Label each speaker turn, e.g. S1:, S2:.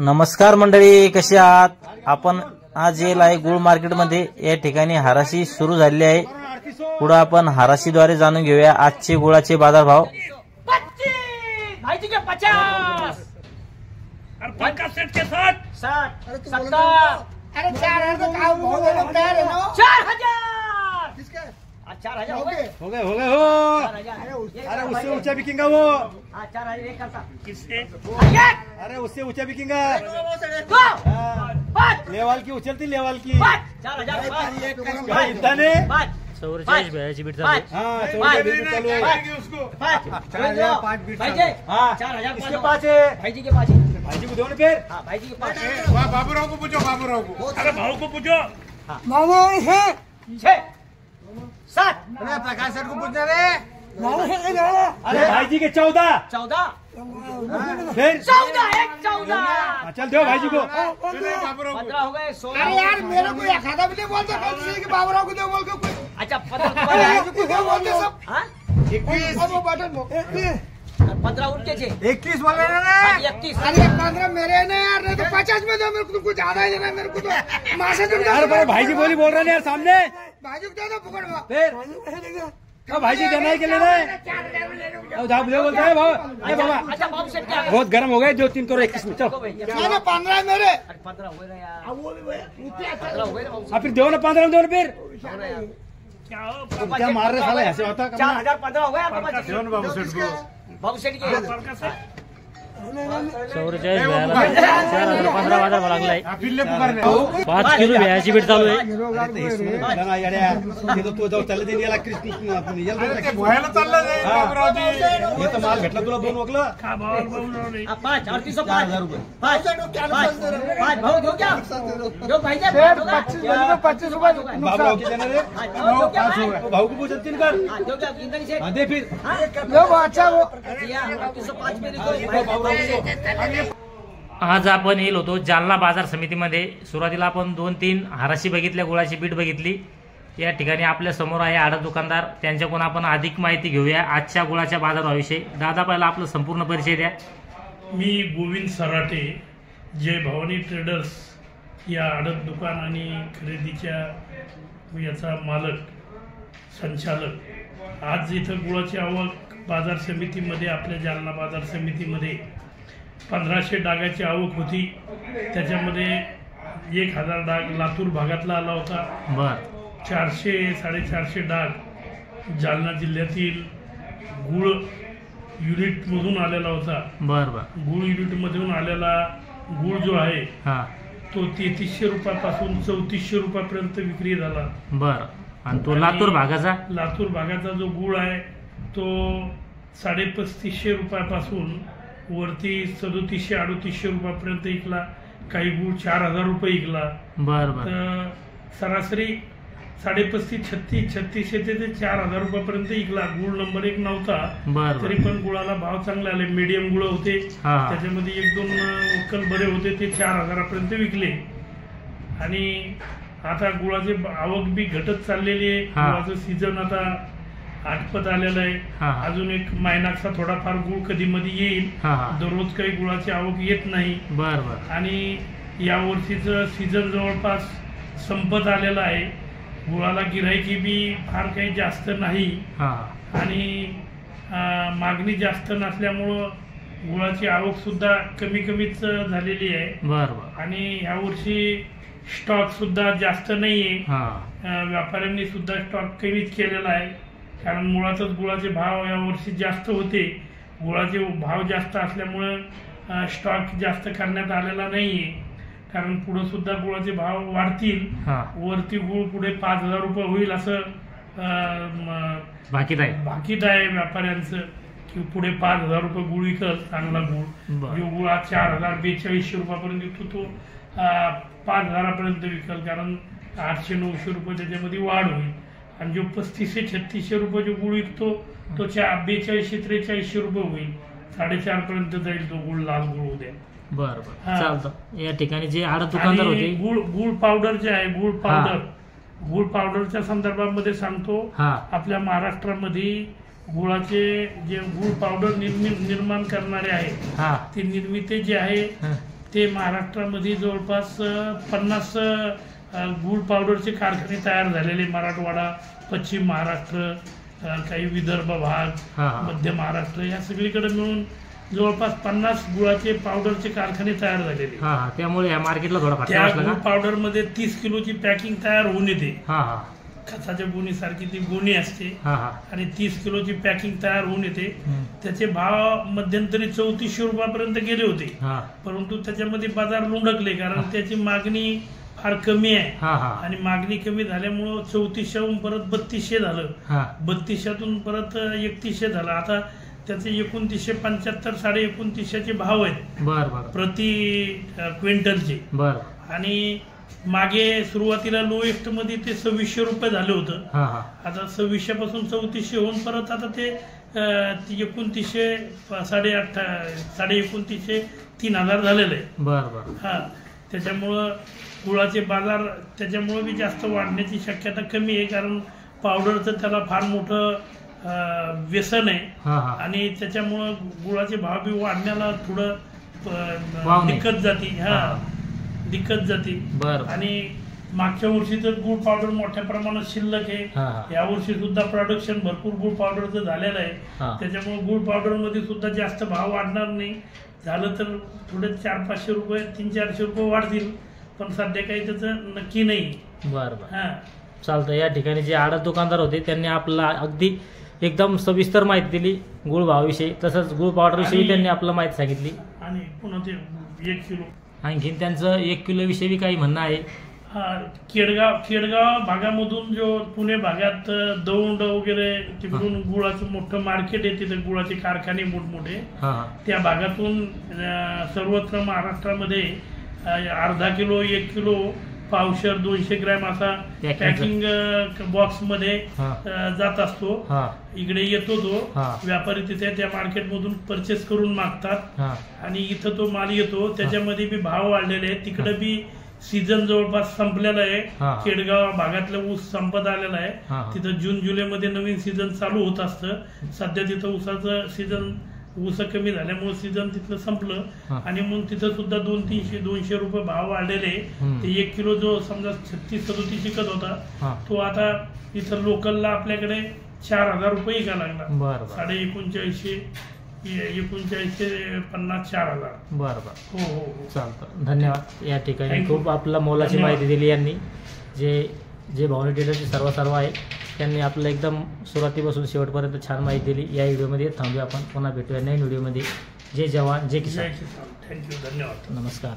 S1: नमस्कार मंडळी, कसे आहात आपण? आज येईल आहे गुळ मार्केट मध्ये. या ठिकाणी हराशी सुरू झालेली आहे. पुढे आपण हराशीद्वारे जाणून घेऊया आजचे गुळाचे बाजारभाव.
S2: 25 भाईजी के 50 और पंका सेट के 60 70
S3: अरे 4000 का भाव बोलो तैयार है ना
S2: 4000
S3: किसके
S2: 4000 हो गए
S4: हो
S2: 4000
S4: अरे उससे ऊंचा बिकेगा वो।
S2: हां 4000 एक करता किससे
S4: अरे उससे ऊंचा बिकेगा।
S2: दो पांच
S4: लेवल की उछलती लेवल की
S2: 4000
S4: भाई इतना ने
S1: 44 भयाची बीट चालू आहे.
S4: हाँ 44 बीट चालू है उसको
S2: 4005 बीट भाईजी
S4: हाँ
S2: 4000
S4: इसके पास है
S2: भाईजी के पास है
S4: भाईजी को दो ना फिर।
S2: हां भाईजी के पास
S5: वाह बाबूराव को पूछो बाबूराव को।
S2: अरे भाऊ को पूछो
S3: मामा है
S2: 6 7
S3: अरे प्रकाश सर को पूछना रे मामा है ना
S4: अरे भाईजी के 14
S2: 14
S4: फिर
S2: 14 एक 14
S4: हाँ, चल दो भाईजी को।
S5: बाबूराव को
S2: 15 हो गए 16
S3: अरे यार मेरे को एक खाता भी नहीं बोलते किसी के बाबूराव को दो बोल के कोई
S2: अच्छा 15
S3: अरे यार को दो बोलते सब
S2: हां
S3: 21 वो बटन
S2: 15 उनके थे
S3: 21 बोल रहे ना
S2: 31
S3: अरे 15 मेरे ने यार नहीं तो 50 में दो मेरे को कुछ ज्यादा ही देना मेरे को तो मां से तुम
S4: अरे पर भाईजी बोली बोल रहे हैं यार सामने।
S3: भाई को दे दो पकड़ में
S4: फिर अब भाईजी देना है कि लेना है? अब जाओ बोलते हैं भाव। अरे बाबा
S2: अच्छा बाबू सेट क्या
S4: बहुत गर्म हो गए, 2-3 करो 21 में चलो।
S3: मैंने 15 मेरे
S2: 15 हो गए यार वो भी 15 हो गए बाबू
S4: अब फिर दो ना 15 में दो ना फिर।
S2: क्या हो
S4: क्या मार रहे साले, ऐसे होता?
S2: 4015 हो गया आपके पास
S5: बाबू सेठ को
S2: बाबू सेट के
S1: 44 भयाला 4015 बाजारभाव लागलाय.
S5: पिल्ले पुकारले
S1: 5 किलो भयाची बीट चालू आहे.
S4: ये तो तू जाऊ चालले ते याला कृष्ण आपण याला
S5: ते भोयाला चाललं रे बाबूरावजी।
S4: हे तर माल भेटला तुला 2 वकलं।
S2: 5 3805 5 भाऊ दो क्या दो भाई जा
S3: 25 रुपए
S4: बाबूराव की देणार रे। भाऊ को पूछत तीन कर।
S2: दो क्या इंदनी से
S4: हां दे फिर।
S3: लो अच्छा वो
S2: 3805 में देखो
S1: आज आपण येलो होतो जालना बाजार समितीमध्ये. सुरुवातीला आपण 2-3 हराशी बघितल्या, गुळाची बीट बघितली. या ठिकाणी आपल्या समोर आहे आडत दुकानदार. त्यांच्याकडून आपण अधिक माहिती घेऊया आजच्या गुळाच्या बाजारभावाविषयी. दादा पहिला आपला संपूर्ण परिचय द्या.
S6: मी गोविंद सराटे, जय भवानी ट्रेडर्स या आडत दुकान आणि खरेदीच्या याचा मालक संचालक. आज इथं गुळाची आवक बाजार समितीमध्ये, आपल्या जालना बाजार समितीमध्ये 1500 डागाची आवक होती. त्याच्यामध्ये 1000 डाग लातूर भागातला आला होता.
S1: बर
S6: 400-450 डाग जालना जिल्ह्यातील गुळ युनिटमधून आलेला होता.
S1: बर बर
S6: गुळ युनिटमधून आलेला गुळ जो आहे
S1: हा
S6: तो 3300 रुपयापासून 3400 रुपयापर्यंत विक्री झाला.
S1: बर. आणि तो लातूर भागाचा
S6: लातूर भागाचा जो गुळ आहे तो 3500 रुपयापासून वरती 3700-3800 रुपयापर्यंत विकला. काही गुळ 4000 रुपये विकला.
S1: बर बर
S6: तर सरासरी 3500-3600 ते 4000 रुपयापर्यंत विकला. गुळ नंबर 1 नव्हता
S1: बर
S6: तरी पण गुळाला भाव चांगले आले. मीडियम गुळ होते,
S1: हा.
S6: त्याच्यामध्ये 1-2 उकल बरे होते, ते 4000पर्यंत विकले. आणि आता गुळाची आवक बी घटत चाललेली आहे.
S1: हा.
S6: गुळाचं सीझन आता आटपत आलेलं आहे.
S1: हा.
S6: अजून एक महिनाचा थोडाफार गुळ कधी मध्ये येईल.
S1: हा हा
S6: दररोज काही गुळाची आवक येत नाही.
S1: बर बर
S6: आणि या वर्षीचं सीझन जवळपास संपत आलेलं आहे. गुळाला गिऱ्हाईकी बी फार काही जास्त नाही
S1: हा
S6: आणि मागणी जास्त नसल्यामुळं गुळाची आवक सुद्धा कमीच झालेली आहे.
S1: बर बर
S6: आणि ह्या वर्षी स्टॉक सुद्धा जास्त नाहीये.
S1: हा
S6: व्यापाऱ्यांनी सुद्धा स्टॉक कमीच केलेला आहे. कारण मुळातच गुळाचे भाव या वर्षी जास्त होते. गुळाचे भाव जास्त असल्यामुळं स्टॉक जास्त करण्यात आलेला नाहीये. कारण पुढे सुद्धा गुळाचे भाव वाढतील.
S1: हा
S6: वरती गुळ पुढे 5000 रुपये होईल असं
S1: बाकी नाही.
S6: भाकीत आहे व्यापाऱ्यांचं की पुढे 5000 रुपये गुळ विकल चांगला गुळ.
S1: बरं.
S6: जो गुळ आज 4000-4200 रुपयापर्यंत विकतो तो 5000पर्यंत विकल. कारण 800-900 रुपये त्याच्यामध्ये वाढ होईल. आणि जो 3500-3600 रुपये जो गुळ विकतो तो 4200-4300 रुपये होईल. 4.5 पर्यंत जाईल तो गुळ, लाल गुळ उद्या.
S1: बर बर
S6: हा.
S1: चालतं. या ठिकाणी जे आडत दुकानदार
S6: आणि
S1: होते
S6: गुळ पावडर जे आहे, गुळ पावडरच्या संदर्भामध्ये सांगतो.
S1: हा.
S6: आपल्या महाराष्ट्रामध्ये गुळाचे जे गुळ पावडर निर्माण करणारे आहेत
S1: हा
S6: ते निर्मिती जे आहे ते महाराष्ट्रामध्ये जवळपास 50 गुळ पावडरचे कारखाने तयार झालेले, मराठवाडा, पश्चिम महाराष्ट्र, काही विदर्भ भाग, मध्य महाराष्ट्र या सगळीकडे मिळून जवळपास 50 गुळाचे पावडरचे कारखाने तयार झालेले.
S1: त्यामुळे या मार्केटला थोडा फटका
S6: त्या
S1: बसला
S6: गुळ
S1: का?
S6: पावडर मध्ये 30 किलोची पॅकिंग तयार होऊन येते.
S1: हा
S6: खताच्या गोणीसारखी ती गोणी असते
S1: हा
S6: आणि 30 किलोची पॅकिंग तयार होऊन येते. त्याचे भाव मध्यंतरी 3400 रुपयापर्यंत गेले होते, परंतु त्याच्यामध्ये बाजार लुंडकले, कारण त्याची मागणी फार कमी आहे आणि मागणी कमी झाल्यामुळं 3400 परत 3200 झालं, 3200 परत 3100 झालं. आता त्याचे 2975 $2950 भाव आहेत प्रति क्विंटलचे. आणि मागे सुरुवातीला लोएस्ट मध्ये ते 2600 रुपये झालं होतं. आता 2600 पासून 3400 होऊन परत आता ते 2900, 2950, 3000 झालेलं आहे. त्याच्यामुळं गुळाचे बाजार त्याच्यामुळे बी जास्त वाढण्याची शक्यता कमी आहे, कारण पावडरचं त्याला फार मोठं व्यसन आहे आणि त्याच्यामुळं गुळाचे भाव बी वाढण्याला थोडं दिक्कत जाती. आणि मागच्या वर्षी तर गुळ पावडर मोठ्या प्रमाणात शिल्लक आहे. या वर्षी सुद्धा प्रोडक्शन भरपूर गुळ पावडरचं झालेलं आहे. त्याच्यामुळे गुळ पावडर मध्ये सुद्धा जास्त भाव वाढणार नाही. झालं तर थोडे 400-500 रुपये, 300-400 रुपये वाढतील, पण सध्या काही त्याचं नक्की नाही.
S1: चालतं. या ठिकाणी जे आडत दुकानदार होते त्यांनी आपला अगदी एकदम सविस्तर माहिती दिली गुळ भावाविषयी, तसंच गुळ पावडर विषयी त्यांनी आपलं माहिती सांगितली.
S6: आणि पुन्हा ते 1 किलो
S1: आणखीन त्यांचं 1 किलो विषयी काही म्हणणं आहे.
S6: खेडगाव भागामधून जो पुणे भागात दौंड वगैरे तिकडून गुळाचं मोठं मार्केट आहे, तिथे गुळाचे कारखाने मोठमोठे, त्या भागातून सर्वत्र महाराष्ट्रामध्ये अर्धा किलो, 1 किलो, पावशर, 200 ग्रॅम असा पॅकिंग बॉक्स मध्ये जात असतो. इकडे येतो तो व्यापारी, तिथे त्या मार्केट मधून परचेस करून मागतात आणि इथं तो माल येतो. त्याच्यामध्ये बी भाव वाढलेले आहेत. तिकडे बी सीझन जवळपास संपलेला आहे. खेडगाव भागातलं ऊस संपत आलेला आहे. तिथं जून जुलै मध्ये नवीन सीझन चालू होत असतं. सध्या तिथं ऊसाचं सीझन, ऊस कमी झाल्यामुळे सीझन तिथलं संपलं आणि म्हणून तिथं सुद्धा 200-300 रुपये भाव वाढलेले. ते 1 किलो जो समजा 36-37 विकत होता, तो आता इथं लोकलला आपल्याकडे 4000 रुपये विका लागला. 2950, 4950-4000. हो.
S1: चालतं. धन्यवाद. या ठिकाणी खूप आपला मोलाची माहिती दिली यांनी. जे भवानी ट्रेडरचे सर्व आहे त्यांनी आपलं एकदम सुरुवातीपासून शेवटपर्यंत छान माहिती दिली. या व्हिडिओमध्ये थांबूया आपण, पुन्हा भेटूया नवीन व्हिडिओमध्ये. जय जवान, जय किसान.
S6: थँक्यू, धन्यवाद,
S1: नमस्कार.